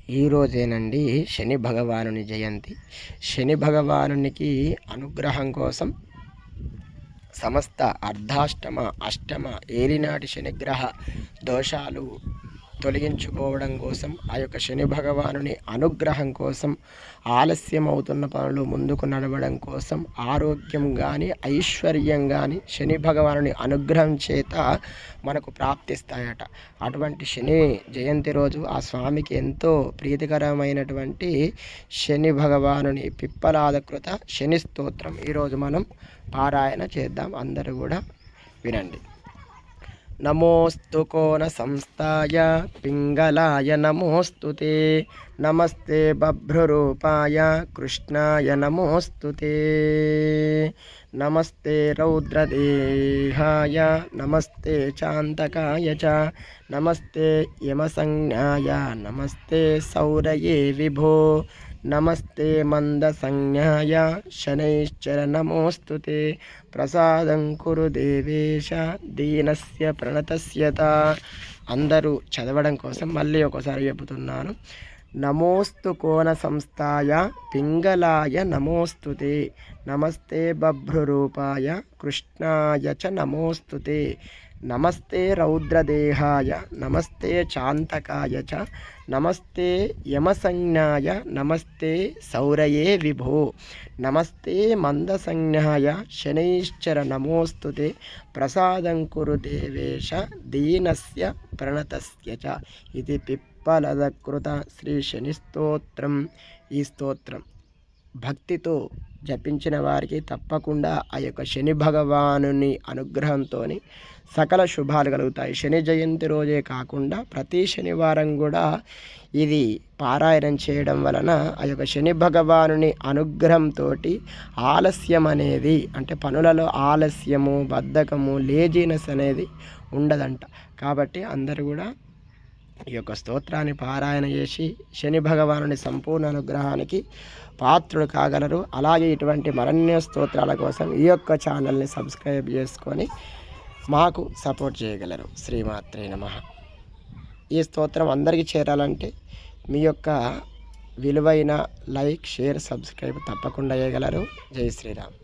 ఈరోజేనండి శని భగవానుని జయంతి. శని భగవానునికి అనుగ్రహం కోసం సమస్త అర్ధాష్టమ అష్టమ ఏలినాటి శనిగ్రహ దోషాలు తొలగించుకోవడం కోసం, ఆ యొక్క శని భగవానుని అనుగ్రహం కోసం, ఆలస్యం అవుతున్న పనులు ముందుకు నడవడం కోసం, ఆరోగ్యం కానీ ఐశ్వర్యం కానీ శని భగవానుని అనుగ్రహం చేత మనకు ప్రాప్తిస్తాయట. అటువంటి శని జయంతి రోజు ఆ స్వామికి ఎంతో ప్రీతికరమైనటువంటి శని భగవానుని పిప్పలాదకృత శని స్తోత్రం ఈరోజు మనం పారాయణ చేద్దాం. అందరూ కూడా వినండి. నమోస్తు కోన సంస్థాయ పింగళాయ నమోస్తుతే, నమస్తే బభ్రురూపాయ కృష్ణాయ నమోస్తుతే, నమస్తే రౌద్రదేహాయ నమస్తే చాంతకాయ చ, నమస్తే యమసంజ్ఞాయ నమస్తే సౌరయే విభో, నమస్తే మందసంజ్ఞాయ శనైశ్చర నమోస్తుతే, ప్రసాదం కురు దేవేశ దీనస్య ప్రణతస్యత. అందరూ చదవడం కోసం మళ్ళీ ఒకసారి చెబుతున్నాను. నమోస్తు కోన సంస్థాయ పింగళాయ నమోస్తుతే, నమస్తే బభ్రురూపాయ కృష్ణాయ చ నమోస్తుతే, నమస్తే రౌద్రదేహాయ నమస్తే చాంతకాయ చ, నమస్తే యమసంజ్ఞాయ నమస్తే సౌరయే విభో, నమస్తే మందసంజ్ఞాయ శనైశ్చర నమోస్తుతే, ప్రసాదం కురు దేవేశ దీనస్య ప్రణతస్య చ. ఇది పిప్పలదకృత శ్రీ శని స్తోత్రం. ఈ స్తోత్రం భక్తితో జపించిన వారికి తప్పకుండా ఆ యొక్క శని భగవానుని అనుగ్రహంతో సకల శుభాలు కలుగుతాయి. శని జయంతి రోజే కాకుండా ప్రతి శనివారం కూడా ఇది పారాయణం చేయడం వలన ఆ యొక్క శని భగవానుని అనుగ్రహంతో ఆలస్యం అనేది, అంటే పనులలో ఆలస్యము, బద్ధకము, లేజీనెస్ అనేది ఉండదంట. కాబట్టి అందరూ కూడా ఈ యొక్క స్తోత్రాన్ని పారాయణ చేసి శని భగవానుని సంపూర్ణ అనుగ్రహానికి పాత్రుడు కాగలరు. అలాగే ఇటువంటి మరణ్య స్తోత్రాల కోసం ఈ యొక్క ఛానల్ని సబ్స్క్రైబ్ చేసుకొని మాకు సపోర్ట్ చేయగలరు. శ్రీమాత్రే నమః. ఈ స్తోత్రం అందరికీ చేరాలంటే మీ యొక్క విలువైన లైక్, షేర్, సబ్స్క్రైబ్ తప్పకుండా చేయగలరు. జై శ్రీరామ్.